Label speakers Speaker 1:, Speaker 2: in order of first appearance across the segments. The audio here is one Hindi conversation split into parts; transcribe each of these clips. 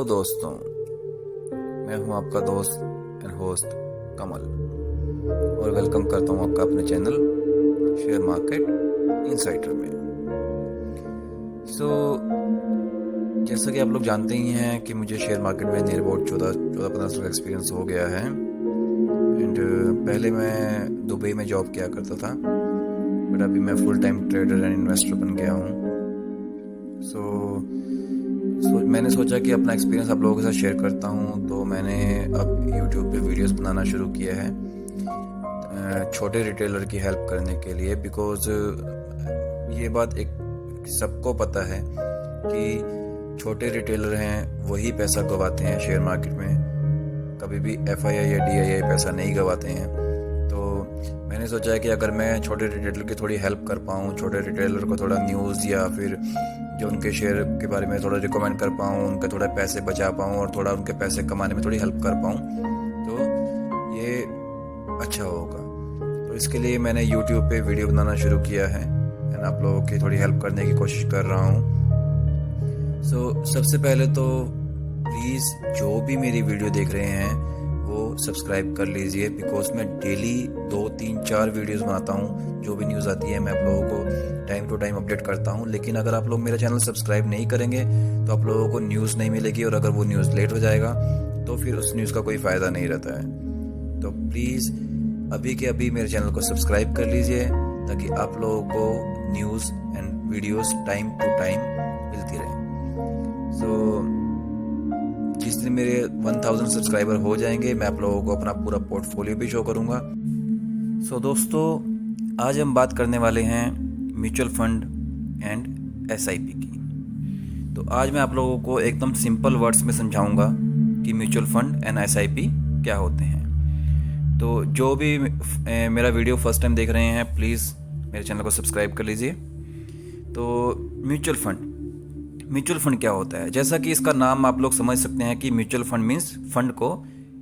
Speaker 1: दोस्तों, मैं हूं आपका दोस्त एंड होस्ट कमल और वेलकम करता हूं आपका अपने चैनल शेयर मार्केट इनसाइडर में। जैसा कि आप लोग जानते ही हैं कि मुझे शेयर मार्केट में नियर अबाउट 14-15 साल का एक्सपीरियंस हो गया है। एंड पहले मैं दुबई में जॉब किया करता था, बट अभी मैं full time trader and investor बन गया हूँ। मैंने सोचा कि अपना एक्सपीरियंस आप लोगों के साथ शेयर करता हूँ, तो मैंने अब यूट्यूब पे वीडियोस बनाना शुरू किया है छोटे रिटेलर की हेल्प करने के लिए। बिकॉज ये बात एक सबको पता है कि छोटे रिटेलर हैं वही पैसा गवाते हैं शेयर मार्केट में, कभी भी FII या DII पैसा नहीं गवाते हैं। तो मैंने सोचा है कि अगर मैं छोटे रिटेलर की थोड़ी हेल्प कर पाऊँ, छोटे रिटेलर को थोड़ा न्यूज़ या फिर जो उनके शेयर के बारे में थोड़ा रिकमेंड कर पाऊँ, उनके थोड़ा पैसे बचा पाऊँ और थोड़ा उनके पैसे कमाने में थोड़ी हेल्प कर पाऊँ, तो ये अच्छा होगा। तो इसके लिए मैंने YouTube पे वीडियो बनाना शुरू किया है एंड आप लोगों की थोड़ी हेल्प करने की कोशिश कर रहा हूँ। सबसे पहले तो प्लीज़ जो भी मेरी वीडियो देख रहे हैं वो सब्सक्राइब कर लीजिए, बिकॉज मैं डेली 2-3-4 वीडियोस बनाता हूँ। जो भी न्यूज़ आती है मैं आप लोगों को टाइम टू टाइम अपडेट करता हूँ। लेकिन अगर आप लोग मेरा चैनल सब्सक्राइब नहीं करेंगे तो आप लोगों को न्यूज़ नहीं मिलेगी, और अगर वो न्यूज़ लेट हो जाएगा तो फिर उस न्यूज़ का कोई फ़ायदा नहीं रहता है। तो प्लीज़ अभी के अभी मेरे चैनल को सब्सक्राइब कर लीजिए ताकि आप लोगों को news and videos time to time मिलती रहे। जिस दिन मेरे 1000 सब्सक्राइबर हो जाएंगे मैं आप लोगों को अपना पूरा पोर्टफोलियो भी शो करूंगा। दोस्तों, आज हम बात करने वाले हैं म्यूचुअल फंड एंड SIP की। तो आज मैं आप लोगों को एकदम सिंपल वर्ड्स में समझाऊंगा कि म्यूचुअल फंड एंड SIP क्या होते हैं। तो जो भी मेरा वीडियो फर्स्ट टाइम देख रहे हैं प्लीज़ मेरे चैनल को सब्सक्राइब कर लीजिए। तो म्यूचुअल फंड क्या होता है? जैसा कि इसका नाम आप लोग समझ सकते हैं कि म्यूचुअल फंड मीन्स फंड को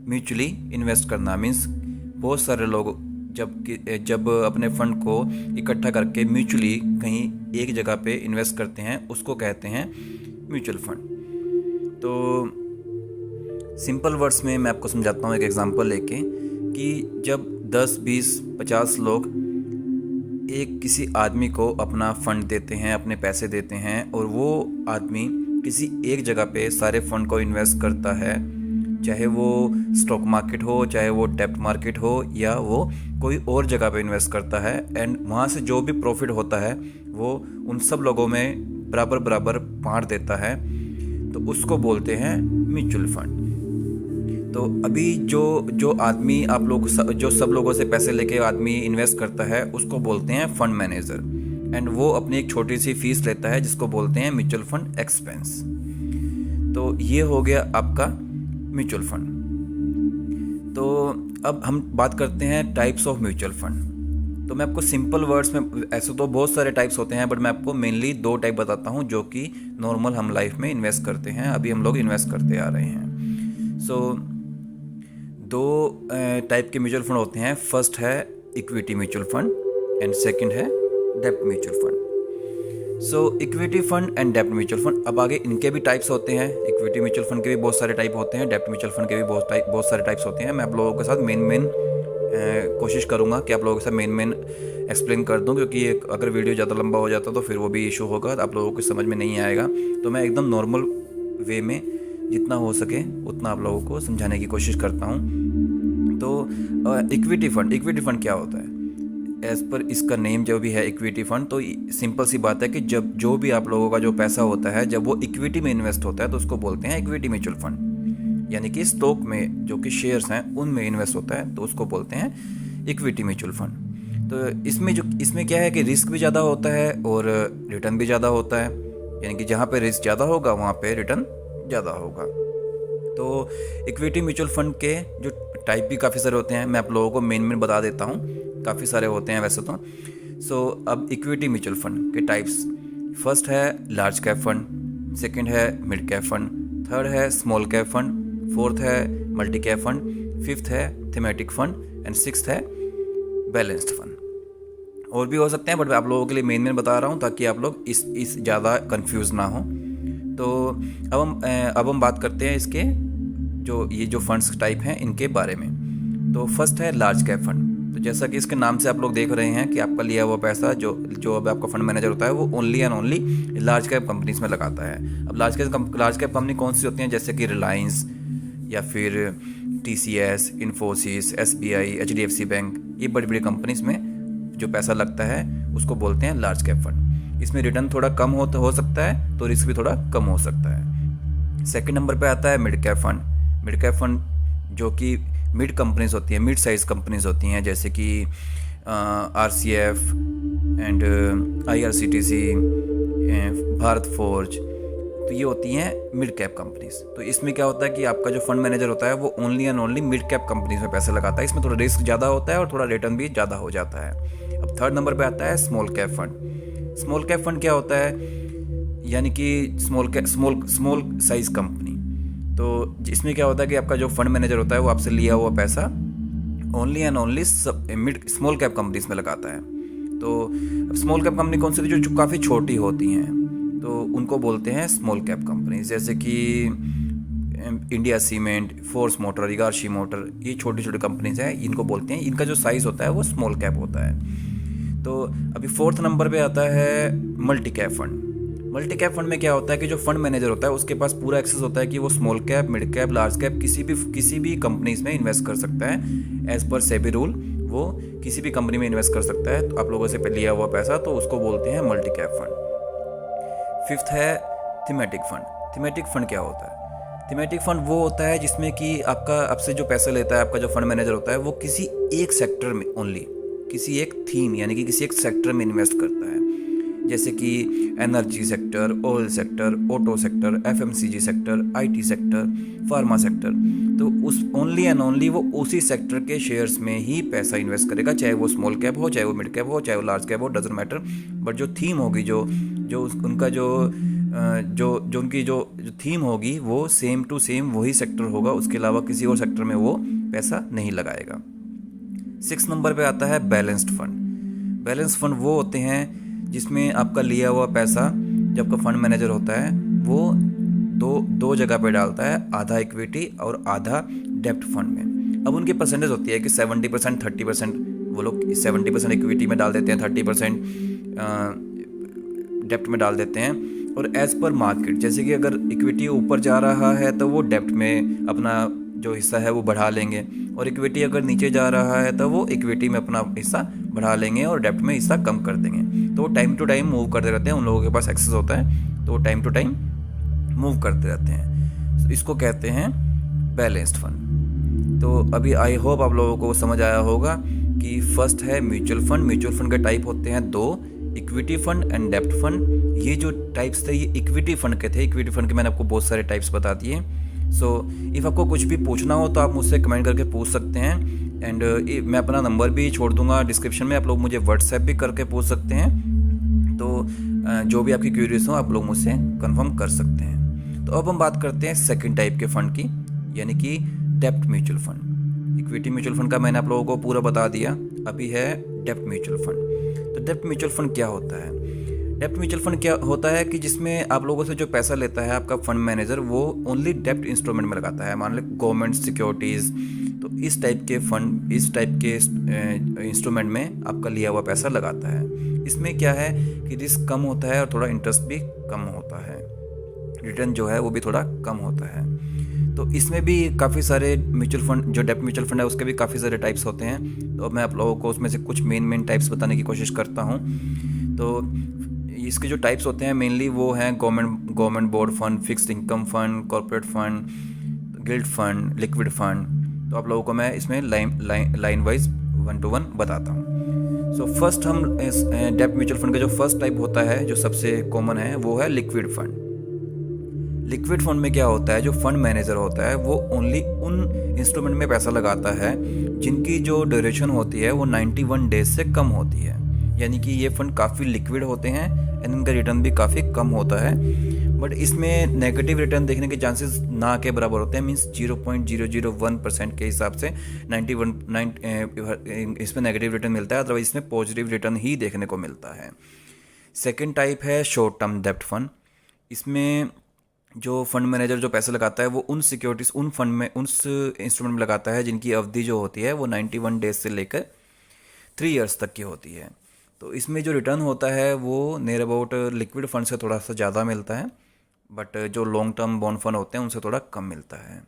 Speaker 1: म्यूचुअली इन्वेस्ट करना। मीन्स बहुत सारे लोग जब अपने फंड को इकट्ठा करके म्यूचुअली कहीं एक जगह पे इन्वेस्ट करते हैं उसको कहते हैं म्यूचुअल फंड। तो सिंपल वर्ड्स में मैं आपको समझाता हूँ एक एग्जांपल लेके कि जब 10, 20, 50 लोग एक किसी आदमी को अपना फंड देते हैं, अपने पैसे देते हैं, और वो आदमी किसी एक जगह पे सारे फंड को इन्वेस्ट करता है, चाहे वो स्टॉक मार्केट हो, चाहे वो डेब्ट मार्केट हो, या वो कोई और जगह पे इन्वेस्ट करता है। एंड वहाँ से जो भी प्रॉफिट होता है वो उन सब लोगों में बराबर बराबर बांट देता है, तो उसको बोलते हैं म्यूचुअल फंड। तो अभी जो आदमी आप लोग जो सब लोगों से पैसे लेके आदमी इन्वेस्ट करता है उसको बोलते हैं फंड मैनेजर, एंड वो अपनी एक छोटी सी फीस लेता है जिसको बोलते हैं म्यूचुअल फंड एक्सपेंस। तो ये हो गया आपका म्यूचुअल फंड। तो अब हम बात करते हैं टाइप्स ऑफ म्यूचुअल फंड। तो मैं आपको सिंपल वर्ड्स में, ऐसे तो बहुत सारे टाइप्स होते हैं बट मैं आपको मेनली 2 टाइप बताता हूँ जो कि नॉर्मल हम लाइफ में इन्वेस्ट करते हैं, अभी हम लोग इन्वेस्ट करते आ रहे हैं। 2 टाइप के म्यूचुअल फंड होते हैं। फर्स्ट है equity mutual fund and second है डेब्ट mutual fund. Equity fund and डेब्ट म्यूचुअल फंड, अब आगे इनके भी टाइप्स होते हैं। इक्विटी म्यूचुअल फंड के भी बहुत सारे टाइप होते हैं, डेब्ट म्यूचुअल फंड के भी बहुत सारे टाइप्स होते हैं। मैं आप लोगों के साथ मेन कोशिश करूंगा कि आप लोगों के साथ मेन एक्सप्लेन कर दूं, क्योंकि अगर वीडियो ज़्यादा लंबा हो जाता तो फिर वो भी इशू होगा, आप लोगों को समझ में नहीं आएगा। तो मैं एकदम नॉर्मल वे में जितना हो सके उतना आप लोगों को समझाने की कोशिश करता हूँ। तो इक्विटी फंड क्या होता है? एज़ पर इसका नेम जो भी है इक्विटी फंड, तो सिंपल सी बात है कि जब जो भी आप लोगों का जो पैसा होता है जब वो इक्विटी में इन्वेस्ट होता है तो उसको बोलते हैं इक्विटी म्यूचुअल फंड। यानी कि स्टॉक में जो कि शेयर्स हैं उनमें इन्वेस्ट होता है तो उसको बोलते हैं इक्विटी म्यूचुअल फंड। तो इसमें क्या है कि रिस्क भी ज़्यादा होता है और रिटर्न भी ज़्यादा होता है। यानी कि जहाँ पे रिस्क ज़्यादा होगा वहाँ पे रिटर्न ज़्यादा होगा। तो इक्विटी म्यूचुअल फंड के जो टाइप भी काफ़ी सारे होते हैं, मैं आप लोगों को मेन बता देता हूँ, काफ़ी सारे होते हैं वैसे तो। अब इक्विटी म्यूचुअल फंड के टाइप्स, फर्स्ट है लार्ज कैप फंड, सेकंड है मिड कैप फंड, थर्ड है स्मॉल कैप फंड, फोर्थ है मल्टी कैप फंड, फिफ्थ है थीमेटिक फंड एंड सिक्स्थ है बैलेंस्ड फंड। और भी हो सकते हैं बट मैं आप लोगों के लिए मेन बता रहा हूँ ताकि आप लोग इस ज़्यादा कंफ्यूज ना हो। तो अब हम बात करते हैं इसके जो फंड्स टाइप हैं इनके बारे में। तो फर्स्ट है लार्ज कैप फंड। तो जैसा कि इसके नाम से आप लोग देख रहे हैं कि आपका लिया हुआ पैसा जो अब आपका फंड मैनेजर होता है वो only and only large cap companies में लगाता है। अब लार्ज कैप कंपनी कौन सी होती हैं, जैसे कि रिलायंस या फिर TCS, Infosys, SBI, HDFC bank, ये बड़ी बड़ी कंपनीज में जो पैसा लगता है उसको बोलते हैं लार्ज कैप फंड। इसमें रिटर्न थोड़ा कम हो सकता है, तो रिस्क भी थोड़ा कम हो सकता है। सेकंड नंबर पे आता है mid cap fund. Mid cap fund जो कि मिड कंपनीज होती हैं, मिड साइज कंपनीज होती हैं, जैसे कि RCF and IRCTC, Bharat forge, तो ये होती हैं मिड कैप कंपनीज। तो इसमें क्या होता है कि आपका जो फंड मैनेजर होता है वो only and only mid cap companies में पैसा लगाता है। इसमें थोड़ा रिस्क ज़्यादा होता है और थोड़ा रिटर्न भी ज़्यादा हो जाता है। अब थर्ड नंबर पे आता है small cap fund. Small cap fund क्या होता है, यानी कि स्मॉल साइज कंपनी। तो इसमें क्या होता है कि आपका जो फंड मैनेजर होता है वो आपसे लिया हुआ पैसा only and only small cap companies में लगाता है। तो स्मॉल कैप कंपनी कौन सी होती है, जो काफ़ी छोटी होती हैं, तो उनको बोलते हैं स्मॉल कैप कंपनीज। जैसे कि इंडिया सीमेंट, फोर्स मोटर, इगार्शी मोटर, ये छोटी छोटी कंपनीज हैं, इनको बोलते हैं, इनका जो साइज़ होता है वो स्मॉल कैप होता है। तो अभी फोर्थ नंबर पे आता है multi cap fund. Multi cap fund में क्या होता है कि जो फंड मैनेजर होता है उसके पास पूरा एक्सेस होता है कि वो small cap, mid cap, large cap किसी भी कंपनीज में इन्वेस्ट कर सकता है। एज पर सेबी रूल वो किसी भी कंपनी में इन्वेस्ट कर सकता है। तो आप लोगों से लिया हुआ पैसा, तो उसको बोलते हैं मल्टी कैप फंड। फिफ्थ है थीमेटिक फंड। थीमेटिक फंड क्या होता है? थीमेटिक फंड वो होता है जिसमें कि आपसे जो पैसा लेता है आपका जो फंड मैनेजर होता है वो किसी एक सेक्टर में ओनली, किसी एक थीम यानी कि किसी एक सेक्टर में इन्वेस्ट करता है। जैसे कि energy sector, oil sector, auto sector, FMCG sector, IT sector, pharma sector. तो उस ओनली एंड ओनली वो उसी सेक्टर के शेयर्स में ही पैसा इन्वेस्ट करेगा, चाहे वो स्मॉल कैप हो, चाहे वो मिड कैप हो, चाहे वो लार्ज कैप हो, डजेंट मैटर। बट जो थीम होगी, उनकी जो थीम होगी वो सेम टू सेम वही सेक्टर होगा, उसके अलावा किसी और सेक्टर में वो पैसा नहीं लगाएगा। 6 नंबर पे आता है बैलेंस्ड फंड। बैलेंस फंड वो होते हैं जिसमें आपका लिया हुआ पैसा जो आपका फंड मैनेजर होता है वो दो जगह पे डालता है, आधा इक्विटी और आधा डेप्ट फंड में। अब उनकी परसेंटेज होती है कि 70%, 30%, वो लोग 70% इक्विटी में डाल देते हैं, 30% डेप्ट में डाल देते हैं। और एज पर मार्केट, जैसे कि अगर इक्विटी ऊपर जा रहा है तो वो डेप्ट में अपना जो हिस्सा है वो बढ़ा लेंगे, और इक्विटी अगर नीचे जा रहा है तो वो इक्विटी में अपना हिस्सा बढ़ा लेंगे और डेप्ट में हिस्सा कम कर देंगे। तो वो टाइम टू टाइम मूव करते रहते हैं, उन लोगों के पास एक्सेस होता है, तो वो टाइम टू टाइम मूव करते रहते हैं। तो इसको कहते हैं बैलेंस्ड फंड। तो अभी आई होप आप लोगों को समझ आया होगा कि फर्स्ट है म्यूचुअल फंड। म्यूचुअल फंड के टाइप होते हैं 2, इक्विटी फंड एंड डेप्ट फंड। ये जो टाइप्स थे ये इक्विटी फंड के थे। इक्विटी फंड के मैंने आपको बहुत सारे टाइप्स बता दिए। सो इफ़ आपको कुछ भी पूछना हो तो आप मुझसे कमेंट करके पूछ सकते हैं। एंड मैं अपना नंबर भी छोड़ दूंगा डिस्क्रिप्शन में, आप लोग मुझे व्हाट्सएप भी करके पूछ सकते हैं। तो जो भी आपकी क्यूरीज हो आप लोग मुझसे कंफर्म कर सकते हैं। तो अब हम बात करते हैं सेकंड टाइप के फंड की, यानी कि डेप्ट mutual fund. Equity mutual fund का मैंने आप लोगों को पूरा बता दिया, अभी है डेप्ट म्यूचुअल फंड। तो डेप्ट म्यूचुअल फंड क्या होता है? डेप्ट म्यूचुअल फंड क्या होता है कि जिसमें आप लोगों से जो पैसा लेता है आपका फंड मैनेजर वो ओनली डेप्ट इंस्ट्रूमेंट में लगाता है, मान लो गवर्नमेंट सिक्योरिटीज़। तो इस टाइप के फंड, इस टाइप के इंस्ट्रूमेंट में आपका लिया हुआ पैसा लगाता है। इसमें क्या है कि रिस्क कम होता है और थोड़ा इंटरेस्ट भी कम होता है, रिटर्न जो है वो भी थोड़ा कम होता है। तो इसमें भी काफ़ी सारे म्यूचुअल फंड, जो डेप्ट म्यूचुअल फंड है उसके भी काफ़ी सारे टाइप्स होते हैं। तो मैं आप लोगों को उसमें से कुछ मेन टाइप्स बताने की कोशिश करता हूँ। तो इसके जो टाइप्स होते हैं मेनली वो हैं government board fund, fixed income fund, corporate fund, guild fund, liquid fund. तो आप लोगों को मैं इसमें लाइन वाइज 1 to 1 बताता हूँ। सो फर्स्ट हम डेप्ट म्यूचुअल फंड का जो फर्स्ट टाइप होता है जो सबसे कॉमन है वो है लिक्विड फंड। लिक्विड फंड में क्या होता है, जो फंड मैनेजर होता है वो ओनली उन इंस्ट्रूमेंट में पैसा लगाता है जिनकी जो ड्यूरेशन होती है वो 91 डेज से कम होती है। यानी कि ये फंड काफ़ी लिक्विड होते हैं एंड इनका रिटर्न भी काफ़ी कम होता है। बट इसमें नेगेटिव रिटर्न देखने के चांसेस ना के बराबर होते हैं, मींस 0.001% के हिसाब से 91 इसमें नेगेटिव रिटर्न मिलता है, अदरवाइज इसमें पॉजिटिव रिटर्न ही देखने को मिलता है। सेकेंड टाइप है शॉर्ट टर्म डेप्ट फंड। इसमें जो फंड मैनेजर जो पैसे लगाता है वो उन सिक्योरिटीज उन फंड में उस इंस्ट्रूमेंट में लगाता है जिनकी अवधि जो होती है वो 91 डेज से लेकर 3 इयर्स तक की होती है। तो इसमें जो रिटर्न होता है वो नियर अबाउट लिक्विड फंड से थोड़ा सा ज़्यादा मिलता है, बट जो लॉन्ग टर्म बॉन्ड फंड होते हैं उनसे थोड़ा कम मिलता है।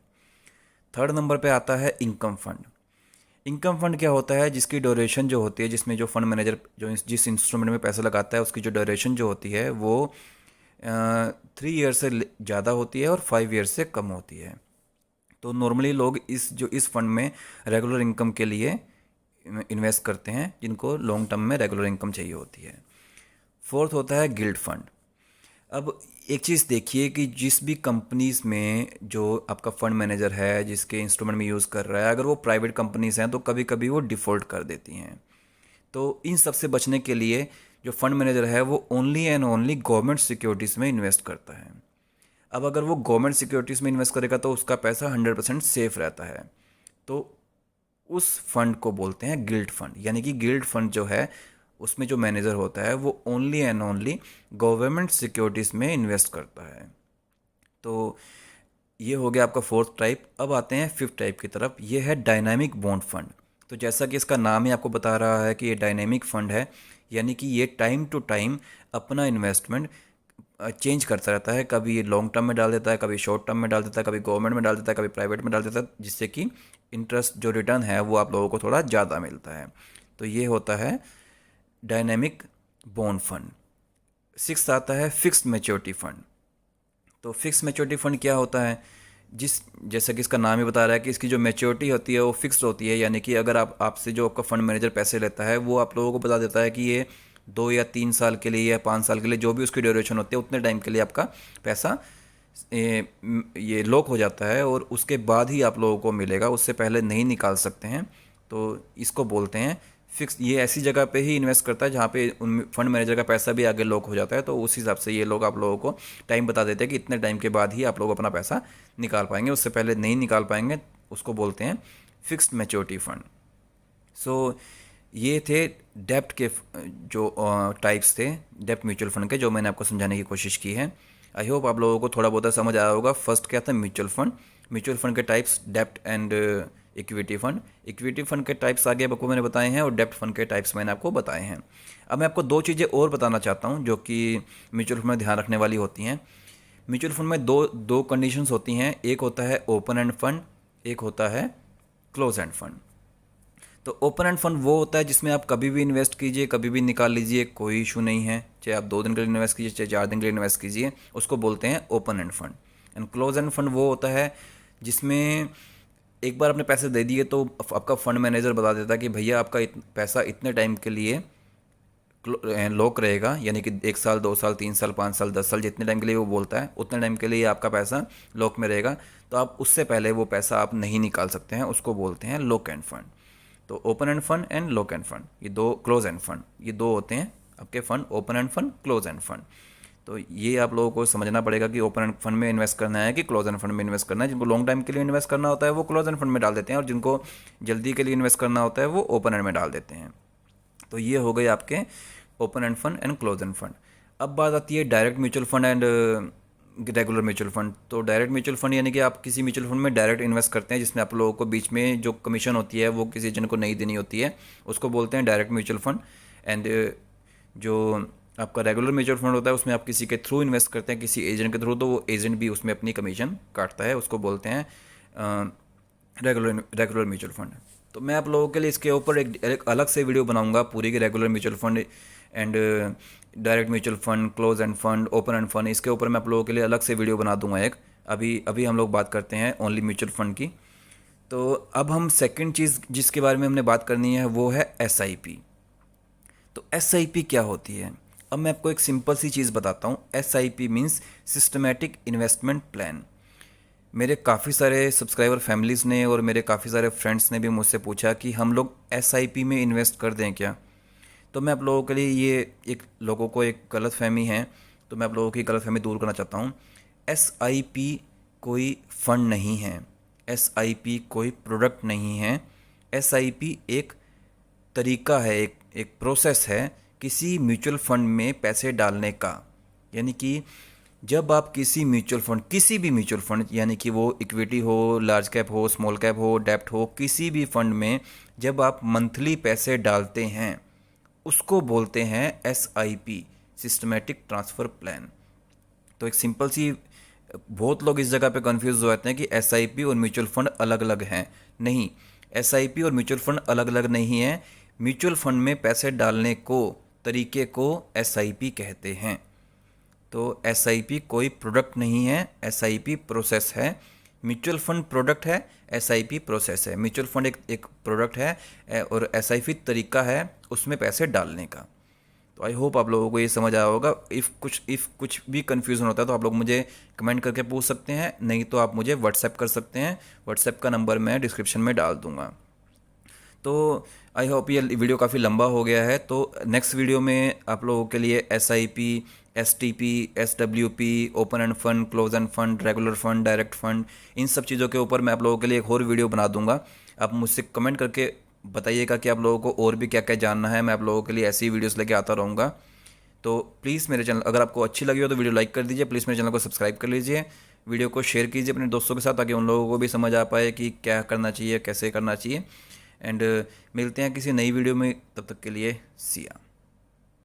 Speaker 1: थर्ड नंबर पे आता है इनकम फंड। इनकम फंड क्या होता है, जिसकी ड्यूरेशन जो होती है, जिसमें जो फंड मैनेजर जो जिस इंस्ट्रूमेंट में पैसा लगाता है उसकी जो ड्यूरेशन जो होती है वो 3 ईयर से ज़्यादा होती है और 5 ईयर से कम होती है। तो नॉर्मली लोग इस फंड में रेगुलर इनकम के लिए इन्वेस्ट करते हैं, जिनको लॉन्ग टर्म में रेगुलर इनकम चाहिए होती है। फोर्थ होता है गिल्ड फंड। अब एक चीज़ देखिए कि जिस भी कंपनीज़ में जो आपका फंड मैनेजर है जिसके इंस्ट्रूमेंट में यूज़ कर रहा है, अगर वो प्राइवेट कंपनीज़ हैं तो कभी कभी वो डिफ़ॉल्ट कर देती हैं। तो इन सब से बचने के लिए जो फंड मैनेजर है वो only and only government securities में इन्वेस्ट करता है। अब अगर वो गवर्नमेंट सिक्योरिटीज़ में इन्वेस्ट करेगा तो उसका पैसा 100% सेफ रहता है। तो उस फंड को बोलते हैं गिल्ड फंड, यानी कि गिल्ड फंड जो है उसमें जो मैनेजर होता है वो only and only government securities में इन्वेस्ट करता है। तो ये हो गया आपका फोर्थ टाइप। अब आते हैं फिफ्थ टाइप की तरफ, ये है डायनामिक बॉन्ड फंड। तो जैसा कि इसका नाम ही आपको बता रहा है कि ये डायनेमिक फ़ंड है, यानी कि ये टाइम टू टाइम अपना इन्वेस्टमेंट चेंज करता रहता है। कभी ये लॉन्ग टर्म में डाल देता है, कभी शॉर्ट टर्म में डाल देता है, कभी गवर्नमेंट में डाल देता है, कभी प्राइवेट में डाल देता है, जिससे कि इंटरेस्ट जो रिटर्न है वो आप लोगों को थोड़ा ज़्यादा मिलता है। तो ये होता है डायनेमिक बॉन्ड फंड। सिक्स्थ आता है फिक्स्ड मैच्योरिटी फंड। तो फिक्स मैच्योरिटी फंड क्या होता है, जैसा कि इसका नाम ही बता रहा है कि इसकी जो मैच्योरिटी होती है वो फिक्स्ड होती है, यानी कि अगर आपसे जो आपका फंड मैनेजर पैसे लेता है वो आप लोगों को बता देता है कि ये 2 या 3 साल के लिए या 5 साल के लिए, जो भी उसकी ड्यूरेशन होती है, उतने टाइम के लिए आपका पैसा ये लॉक हो जाता है और उसके बाद ही आप लोगों को मिलेगा, उससे पहले नहीं निकाल सकते हैं। तो इसको बोलते हैं फिक्स। ये ऐसी जगह पे ही इन्वेस्ट करता है जहाँ पे उन फंड मैनेजर का पैसा भी आगे लॉक हो जाता है। तो उस हिसाब से ये लोग आप लोगों को टाइम बता देते हैं कि इतने टाइम के बाद ही आप लोग अपना पैसा निकाल पाएंगे, उससे पहले नहीं निकाल पाएंगे। उसको बोलते हैं फिक्स्ड मैच्योरिटी फंड। सो ये थे डेप्ट के जो टाइप्स थे डेप्ट म्यूचुअल फंड के, जो मैंने आपको समझाने की कोशिश की है। आई होप आप लोगों को थोड़ा बहुत समझ आया होगा। फर्स्ट क्या था, म्यूचुअल फंड। म्यूचुअल फंड के टाइप्स डेप्ट and equity fund. Equity fund के टाइप्स आगे आपको मैंने बताए हैं और डेप्ट फंड के टाइप्स मैंने आपको बताए हैं। अब मैं आपको दो चीज़ें और बताना चाहता हूँ जो कि म्यूचुअल फंड में ध्यान रखने वाली होती हैं। म्यूचुअल फंड में दो कंडीशंस होती हैं, एक होता है ओपन एंड फंड, एक होता है क्लोज एंड फंड। तो ओपन एंड फंड वो होता है जिसमें आप कभी भी इन्वेस्ट कीजिए, कभी भी निकाल लीजिए, कोई इशू नहीं है। चाहे आप 2 दिन के लिए इन्वेस्ट कीजिए, चाहे 4 दिन के लिए इन्वेस्ट कीजिए, उसको बोलते हैं open end fund. And close end fund वो होता है जिसमें एक बार आपने पैसे दे दिए तो आपका फंड मैनेजर बता देता है कि भैया आपका पैसा इतने टाइम के लिए लॉक रहेगा, यानी कि 1 साल, 2 साल, 3 साल, 5 साल, 10 साल, जितने टाइम के लिए वो बोलता है उतने टाइम के लिए आपका पैसा लॉक में रहेगा। तो आप उससे पहले वो पैसा आप नहीं निकाल सकते हैं, उसको बोलते हैं लॉक एंड फंड। तो open end fund and lock end fund, ये दो, क्लोज एंड फंड, ये दो होते हैं आपके fund, open end fund, close end fund. तो ये आप लोगों को समझना पड़ेगा कि ओपन एंड फंड में इन्वेस्ट करना है कि क्लोज एंड फंड में इन्वेस्ट करना है। जिनको लॉन्ग टाइम के लिए इन्वेस्ट करना होता है वो क्लोज एंड फंड में डाल देते हैं और जिनको जल्दी के लिए इन्वेस्ट करना होता है वो ओपन एंड में डाल देते हैं। तो ये हो गए आपके open end fund and close end fund. अब बात आती है direct mutual fund and regular mutual fund. तो डायरेक्ट म्यूचुअल फंड यानी कि आप किसी म्यूचुअल फंड में डायरेक्ट इन्वेस्ट करते हैं, जिसमें आप लोगों को बीच में जो कमीशन होती है वो किसी एजेंट को नहीं देनी होती है, उसको बोलते हैं डायरेक्ट म्यूचुअल फंड। एंड जो आपका रेगुलर म्यूचुअल फंड होता है उसमें आप किसी के थ्रू इन्वेस्ट करते हैं, किसी एजेंट के थ्रू, तो वो एजेंट भी उसमें अपनी कमीशन काटता है, उसको बोलते हैं रेगुलर म्यूचुअल फंड। तो मैं आप लोगों के लिए इसके ऊपर एक अलग से वीडियो बनाऊंगा पूरी की regular mutual fund and direct mutual fund, close end fund, open end fund, इसके ऊपर मैं आप लोगों के लिए अलग से वीडियो बना दूंगा एक। अभी हम लोग बात करते हैं ओनली म्यूचुअल फंड की। तो अब हम सेकंड चीज़ जिसके बारे में हमने बात करनी है वो है एसआईपी। तो एसआईपी क्या होती है, अब मैं आपको एक सिंपल सी चीज़ बताता हूँ। SIP means systematic investment plan. मेरे काफ़ी सारे सब्सक्राइबर फैमिलीज़ ने और मेरे काफ़ी सारे फ्रेंड्स ने भी मुझसे पूछा कि हम लोग एसआईपी में इन्वेस्ट कर दें क्या। तो मैं आप लोगों के लिए ये लोगों को एक गलत फहमी है, तो मैं आप लोगों की गलत फहमी दूर करना चाहता हूँ। एसआईपी कोई फंड नहीं है, एसआईपी कोई प्रोडक्ट नहीं है। एसआईपी एक तरीका है, एक प्रोसेस है किसी म्यूचुअल फंड में पैसे डालने का। यानी कि जब आप किसी म्यूचुअल फंड, किसी भी म्यूचुअल फंड, यानी कि वो इक्विटी हो, लार्ज कैप हो, स्मॉल कैप हो, डेप्ट हो, किसी भी फंड में जब आप मंथली पैसे डालते हैं उसको बोलते हैं SIP, सिस्टमेटिक ट्रांसफ़र प्लान। तो एक सिंपल सी, बहुत लोग इस जगह पे कंफ्यूज हो जाते हैं कि SIP और म्यूचुअल फंड अलग अलग हैं। नहीं, SIP और म्यूचुअल फंड अलग अलग नहीं है। म्यूचुअल फंड में पैसे डालने को, तरीके को SIP कहते हैं। तो SIP कोई प्रोडक्ट नहीं है, SIP प्रोसेस है। म्यूचुअल फंड प्रोडक्ट है, SIP प्रोसेस है। म्यूचुअल फंड एक प्रोडक्ट है और SIP तरीका है उसमें पैसे डालने का। तो आई होप आप लोगों को ये समझ आया होगा। इफ़ कुछ भी कन्फ्यूज़न होता है तो आप लोग मुझे कमेंट करके पूछ सकते हैं, नहीं तो आप मुझे व्हाट्सएप कर सकते हैं। व्हाट्सएप का नंबर मैं डिस्क्रिप्शन में डाल दूँगा। तो आई होप ये वीडियो काफ़ी लंबा हो गया है, तो नेक्स्ट वीडियो में आप लोगों के लिए SIP, STP, SWP, open end fund, close end fund, regular fund, direct fund, इन सब चीज़ों के ऊपर मैं आप लोगों के लिए एक और वीडियो बना दूंगा। आप मुझसे कमेंट करके बताइएगा कि आप लोगों को और भी क्या क्या जानना है। मैं आप लोगों के लिए ऐसी वीडियोस लेके आता रहूँगा। तो प्लीज़ मेरे चैनल, अगर आपको अच्छी लगी हो तो वीडियो लाइक कर दीजिए। प्लीज़ मेरे चैनल को सब्सक्राइब कर लीजिए। वीडियो को शेयर कीजिए अपने दोस्तों के साथ, ताकि उन लोगों को भी समझ आ पाए कि क्या करना चाहिए, कैसे करना चाहिए। एंड मिलते हैं किसी नई वीडियो में, तब तक के लिए सी या।